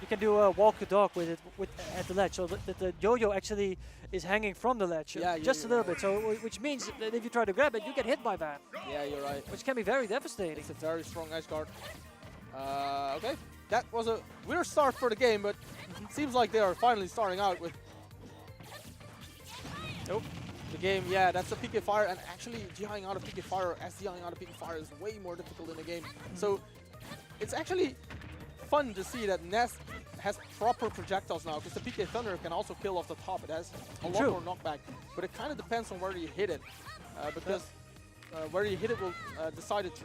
you can do a walk the dog with it at the ledge, so the yo-yo actually is hanging from the ledge, Yeah, just a little bit. So which means that if you try to grab it, you get hit by that. Yeah, you're right. Which can be very devastating. It's a very strong edge guard. Okay, that was a weird start for the game, but it seems like they are finally starting out with. Nope. The game, yeah, that's a PK Fire, and actually DIing out of PK Fire or SDIing out of PK Fire is way more difficult in the game. So it's actually fun to see that Ness has proper projectiles now, because the PK Thunder can also kill off the top. It has a lot more knockback, but it kind of depends on where you hit it, because where you hit it will decide its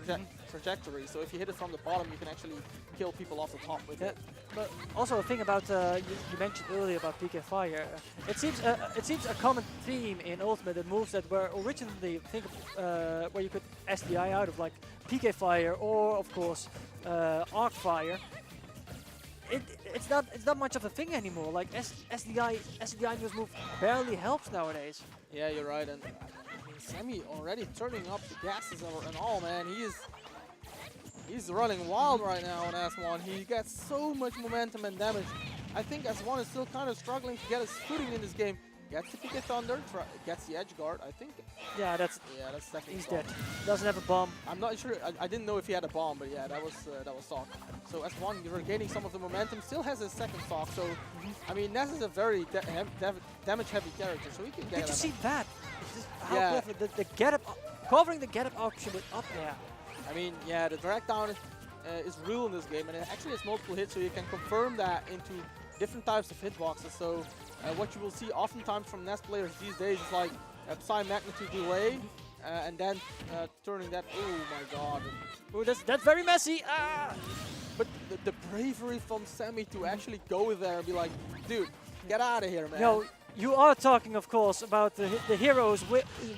trajectory. So if you hit it from the bottom, you can actually kill people off the top with it. But also a thing about you mentioned earlier about PK Fire. It seems a common theme in Ultimate that moves that were originally where you could SDI out of, like PK Fire or of course Arc Fire. It's not much of a thing anymore. Like SDI news move barely helps nowadays. Yeah, you're right. And Semi already turning up the gases and all, man. He's running wild right now on S1. He gets so much momentum and damage. I think S1 is still kind of struggling to get his footing in this game. Gets the PK Thunder, gets the edge guard, I think. Yeah, that's second. He's dead. Doesn't have a bomb. I'm not sure. I didn't know if he had a bomb, but yeah, that was stock. So S1 regaining some of the momentum, still has his second stock. So I mean, Ness is a very damage-heavy character, so he can get. Did you see that? Just how Yeah. clever the get up, covering the get up option with up there. I mean, yeah, the drag down is real in this game, and it actually has multiple hits, so you can confirm that into different types of hitboxes. So what you will see oftentimes from Ness players these days is like a psi magnitude delay, and then turning that. Oh my god! Oh, that's very messy. Ah! But the bravery from Semi to actually go there and be like, dude, get out of here, man. No, you are talking, of course, about the heroes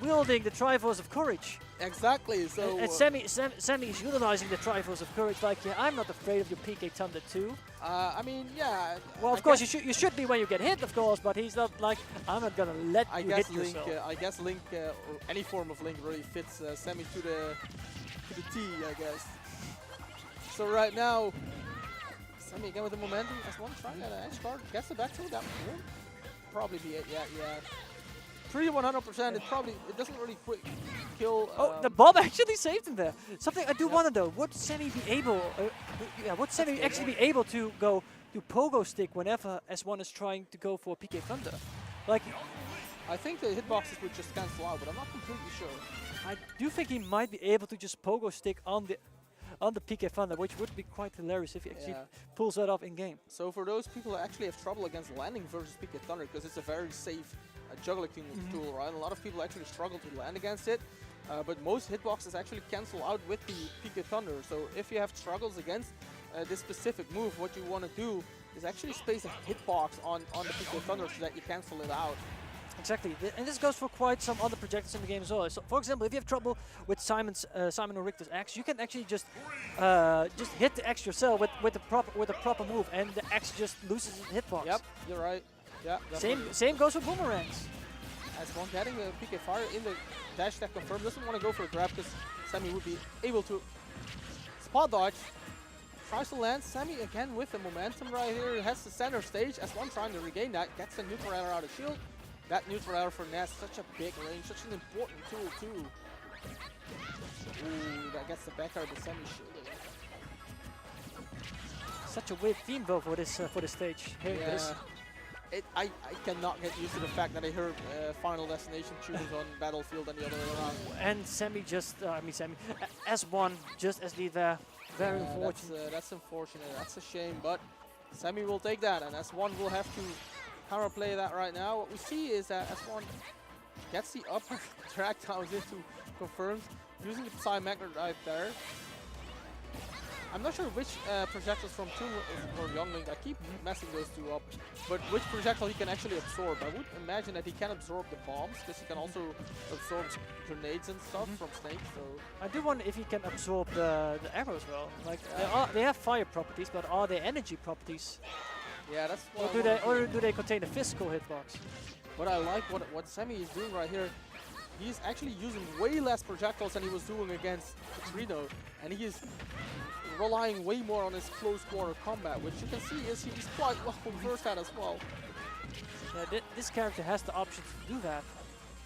wielding the Triforce of Courage. Exactly. So and Semi is utilizing the Triforce of Courage. Like, yeah, I'm not afraid of your PK Thunder too. I mean, yeah. Well, of course you should be when you get hit, of course. But he's not like, I'm not gonna let you hit Link, yourself. I guess Link or any form of Link really fits Semi to the T, I guess. So right now, Semi again with the momentum. S1 trying that edge guard, gets the back throw. That will probably be it. Yeah. Pretty 100%. It doesn't really quick kill. Oh, the bomb actually saved him there. Something I do want to know: would Semi be able? Would Semi actually be able to go to pogo stick whenever S1 is trying to go for PK Thunder? Like, I think the hitboxes would just cancel out, but I'm not completely sure. I do think he might be able to just pogo stick on the PK Thunder, which would be quite hilarious if he actually pulls that off in game. So for those people that actually have trouble against landing versus PK Thunder, because it's a very safe juggling tool, right? A lot of people actually struggle to land against it, but most hitboxes actually cancel out with the PK Thunder. So if you have struggles against this specific move, what you want to do is actually space a hitbox on the PK Thunder so that you cancel it out. Exactly, and this goes for quite some other projectors in the game as well. So, for example, if you have trouble with Simon or Richter's axe, you can actually just hit the axe yourself with a proper move, and the axe just loses its hitbox. Yep, you're right. Yeah. Same goes for boomerangs. S1 getting the PK Fire in the dash that confirmed. Doesn't want to go for a grab because Semi would be able to spot dodge. Tries to land. Semi again with the momentum right here. Has the center stage. S1 trying to regain that. Gets the neutral error out of shield. That neutral error for Ness, such a big range, such an important tool too. Ooh, that gets the back air, the Semi shielding. Such a weird theme though for this stage. I cannot get used to the fact that I heard Final Destination tunes on Battlefield and the other way around. And Semi just, S1 just as lead there. Very unfortunate. That's unfortunate. That's a shame, but Semi will take that, and S1 will have to power play that right now. What we see is that S1 gets the upper drag down into confirms, using the Psy Magnet right there. I'm not sure which projectiles from Toon or Younglink, I keep messing those two up, but which projectile he can actually absorb. I would imagine that he can absorb the bombs, because he can also absorb grenades and stuff from Snake. So I do wonder if he can absorb the arrows well. Like they have fire properties, but are they energy properties? Yeah, that's what or do they contain a physical hitbox? But I like what Semi is doing right here. He's actually using way less projectiles than he was doing against Trino, and he is relying way more on his close quarter combat, which you can see is he's quite well versed at as well. Yeah, this character has the option to do that.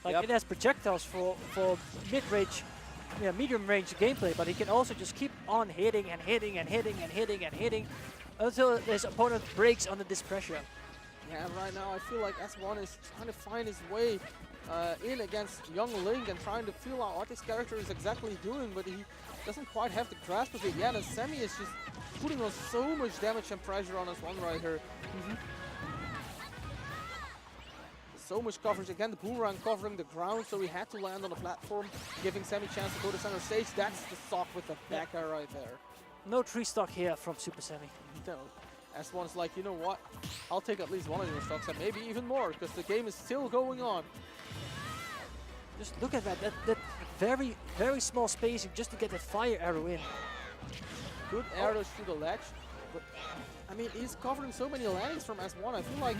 Like Yep. it has projectiles for mid-range, yeah, medium-range gameplay, but he can also just keep on hitting and hitting and hitting and hitting and hitting until his opponent breaks under this pressure. Yeah, right now I feel like S1 is trying to find his way in against young Link and trying to feel out what this character is exactly doing, but he doesn't quite have the grasp of it yet, and Semi is just putting on so much damage and pressure on S1 right here. So much coverage. Again, the boomerang covering the ground, so he had to land on the platform, giving Semi chance to go to center stage. That's the stock with the back air right there. No 3 stock here from Supahsemmie. No. S1's like, you know what? I'll take at least one of your stocks and maybe even more, because the game is still going on. Just look at that. That very, very small spacing just to get that fire arrow in. Good arrows through the ledge. But, I mean, he's covering so many landings from S1. I feel like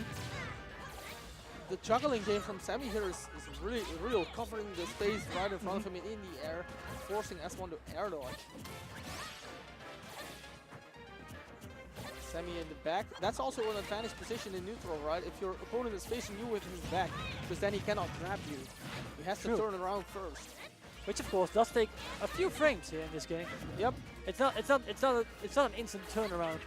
the juggling game from Semi here is really real, covering the space right in front of him in the air, forcing S1 to air dodge. Semi in the back. That's also an advantage position in neutral, right? If your opponent is facing you with his back, because then he cannot grab you. He has to turn around first. Which of course does take a few frames here in this game. Yep. It's not an instant turnaround.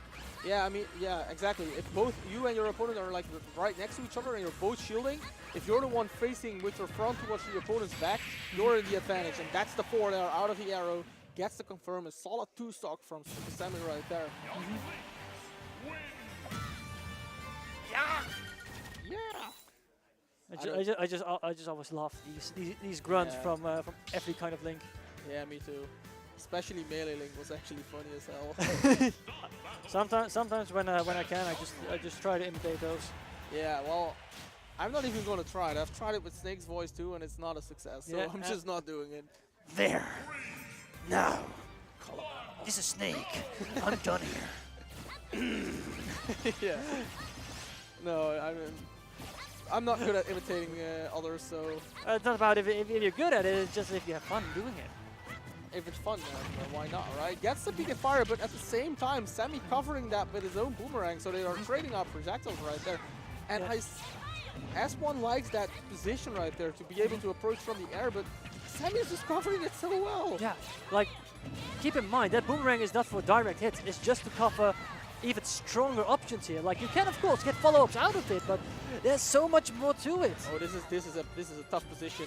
Yeah, I mean, yeah, exactly. If both you and your opponent are like right next to each other and you're both shielding, if you're the one facing with your front towards the opponent's back, you're in the advantage. And that's the forward air out of the arrow. Gets to confirm a solid 2 stock from Supahsemmie right there. Yeah. I just always love these grunts from every kind of Link. Yeah, me too. Especially melee Link was actually funny as hell. sometimes when I can, I just try to imitate those. Yeah, well, I'm not even gonna try it. I've tried it with Snake's voice too, and it's not a success. So Yeah, I'm just not doing it. There. Now. This is Snake. I'm done here. Yeah. No, I'm not good at imitating others, so It's not about if you're good at it, it's just if you have fun doing it. if it's fun, then why not, right? Gets the peak and fire, but at the same time, Semi covering that with his own boomerang, so they are trading out projectiles right there. And S1 likes that position right there to be able to approach from the air, but Semi is just covering it so well. Yeah, like, keep in mind, that boomerang is not for direct hits, it's just to cover even stronger options here. Like, you can of course get follow-ups out of it, but there's so much more to it. Oh, this is a tough position.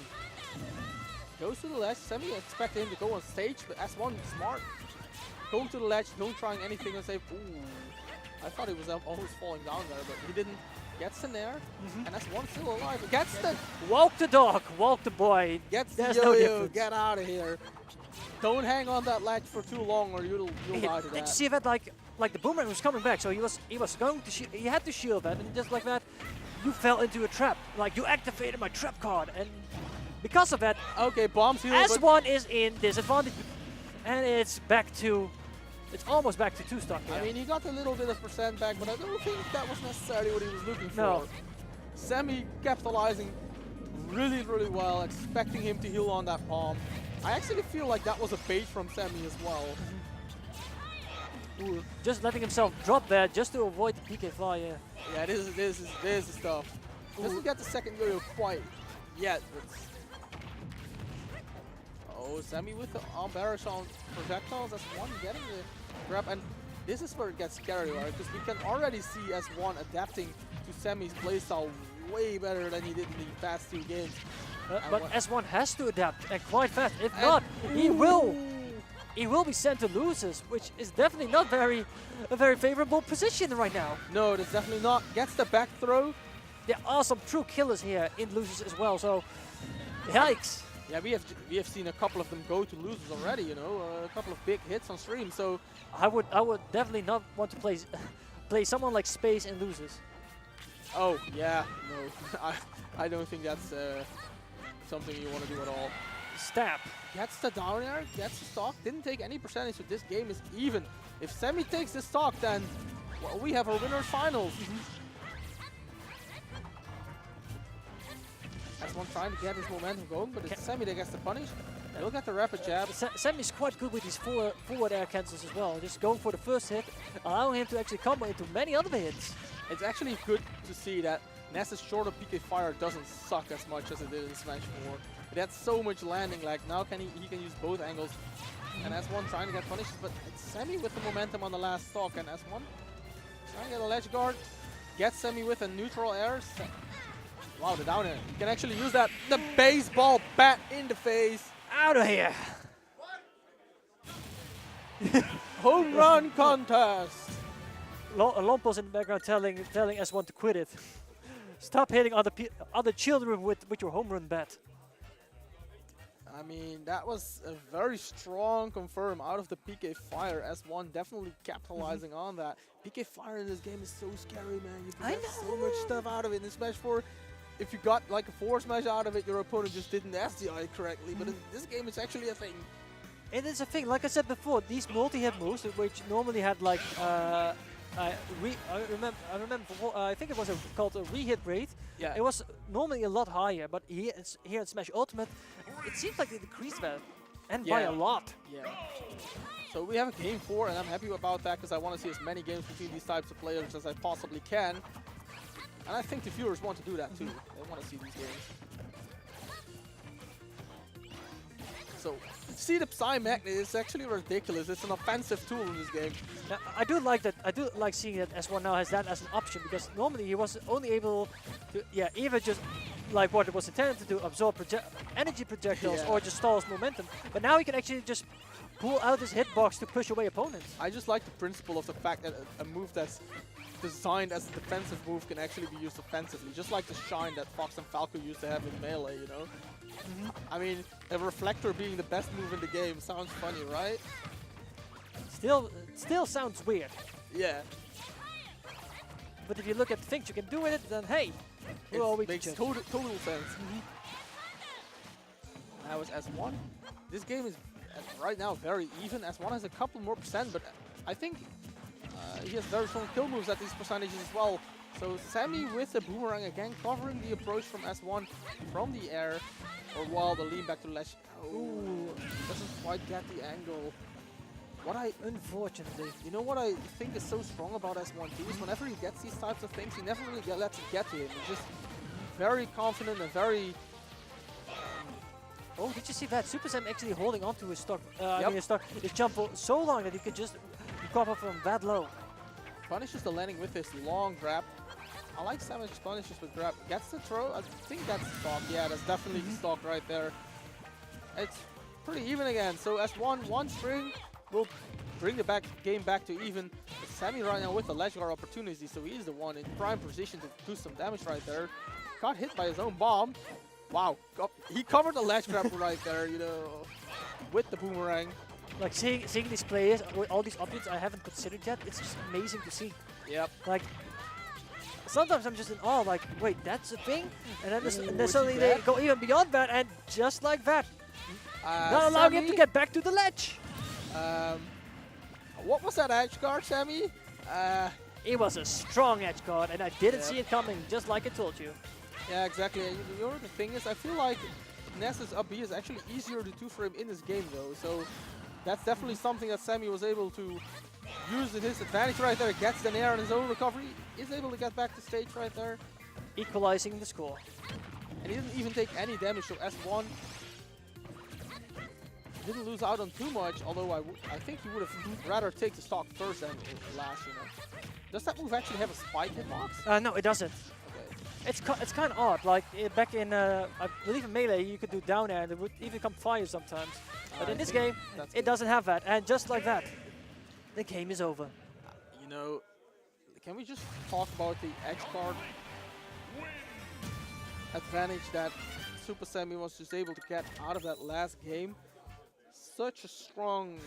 Goes to the ledge. Semi expect him to go on stage, but S1 smart. Going to the ledge, don't trying anything and say, ooh. I thought he was almost falling down there, but he didn't. Gets in there, and S1 still alive. Gets the walk the dog, walk the boy. Gets There's the no yo-yo. difference. Get out of here. Don't hang on that ledge for too long, or you'll die to Did you that. see that? Like the boomerang was coming back, so he was going to he had to shield that, and just like that, you fell into a trap. Like, you activated my trap card, and because of that, Okay, bombs here. S1 is in disadvantage, and it's almost back to 2 stock. I mean, he got a little bit of percent back, but I don't think that was necessarily what he was looking for. No. Semi capitalizing really, really well, expecting him to heal on that bomb. I actually feel like that was a bait from Semi as well. Ooh, just letting himself drop there just to avoid the PK fire. Yeah, this is the stuff. Doesn't get the second yo-yo quite yet, but oh, Semi with the barrage on projectiles. S1 getting the grab, and this is where it gets scary, right? Because we can already see S1 adapting to Semi's playstyle way better than he did in the past 2 games. But S1 has to adapt, and quite fast. If not, he will be sent to losers, which is definitely not a very favorable position right now. No, that's definitely not. Gets the back throw. There are some true killers here in losers as well, so yikes. Yeah, we have seen a couple of them go to losers already, you know, a couple of big hits on stream. So I would definitely not want to play someone like Space in losers. oh yeah, no, I don't think that's something you want to do at all. Stab. Gets the down air, gets the stock, didn't take any percentage, so this game is even. If Semi takes the stock, then well, we have our winner's finals. S1 trying to get his momentum going, but it's Semi that gets the punish. He'll get the rapid jab. Sammy's quite good with his forward air cancels as well. Just going for the first hit, allowing him to actually combo into many other hits. It's actually good to see that Ness's shorter PK Fire doesn't suck as much as it did in Smash 4. It had so much landing lag. Now he can use both angles. And S1 trying to get punished, but it's Sammy with the momentum on the last stock, and S1 trying to get a ledge guard. Gets Sammy with a neutral air. Wow, the down air. You can actually use that. The baseball bat in the face. Out of here! Home run contest. Lompos in the background telling S1 to quit it. Stop hitting other children with your home run bat. I mean, that was a very strong confirm out of the PK Fire. S1 definitely capitalizing on that. PK Fire in this game is so scary, man. You can get so much stuff out of it. In Smash 4, if you got like a forward smash out of it, your opponent just didn't SDI correctly. But in this game, it's actually a thing. It is a thing. Like I said before, these multi-hit moves, which normally had like I think it was called a re-hit rate. Yeah. It was normally a lot higher, but here in Smash Ultimate, it seems like they decreased that, and by a lot. Yeah. So we have a game 4, and I'm happy about that because I want to see as many games between these types of players as I possibly can. And I think the viewers want to do that too. They want to see these games. So, see the Psy Magnet is actually ridiculous. It's an offensive tool in this game. Now, I do like that. I do like seeing that S1 now has that as an option, because normally he was only able to, either just like what it was intended to do, absorb energy projectiles or just stall his momentum. But now he can actually just pull out his hitbox to push away opponents. I just like the principle of the fact that a move that's designed as a defensive move can actually be used offensively, just like the shine that Fox and Falco used to have in Melee, you know? I mean, a reflector being the best move in the game sounds funny, right? Still sounds weird. Yeah. But if you look at the things you can do with it, then hey, it makes total sense. Now it's S1. This game is right now very even. S1 has a couple more percent, but I think he has very strong kill moves at these percentages as well. So Sammy with the boomerang again, covering the approach from S1 from the air, or while the lean back to ledge. Ooh, doesn't quite get the angle. Unfortunately, you know what I think is so strong about S1 too is whenever he gets these types of things, he never really lets it get to him. He's just very confident and very. Oh, did you see that? Supahsemmie actually holding on to his stock. His jump for so long that he could just recover from that low. Punishes the landing with his long grab. I like Sammy's punishes with grab. Gets the throw. I think that's stock. Yeah, that's definitely the stock right there. It's pretty even again. So S1 one string will bring the game back to even. But Sammy right now with the ledge guard opportunity, so he's the one in prime position to do some damage right there. Got hit by his own bomb. Wow, he covered the ledge grab right there, you know, with the boomerang. Like seeing these players with all these options I haven't considered yet, it's just amazing to see. Yep. Like, sometimes I'm just in awe, like, wait, that's a thing? And then suddenly they go even beyond that, and just like that, not allowing him to get back to the ledge. What was that edge guard, Sammy? It was a strong edge guard, and I didn't see it coming, just like I told you. Yeah, exactly. You know, the thing is, I feel like Ness's up B is actually easier to do for him in this game, though. So that's definitely something that Sammy was able to use to his advantage right there. Gets the nair on his own recovery. Is able to get back to stage right there. Equalizing the score. And he didn't even take any damage, so S1 didn't lose out on too much, although I think he would have rather take the stock first than last, you know. Does that move actually have a spike hitbox? No, it doesn't. It's kind of odd. Like back in, I believe in Melee, you could do down air and it would even come fire sometimes. But in this game, it doesn't have that. And just like that, the game is over. You know, can we just talk about the edge guard advantage that Supahsemmie was just able to get out of that last game? Such a strong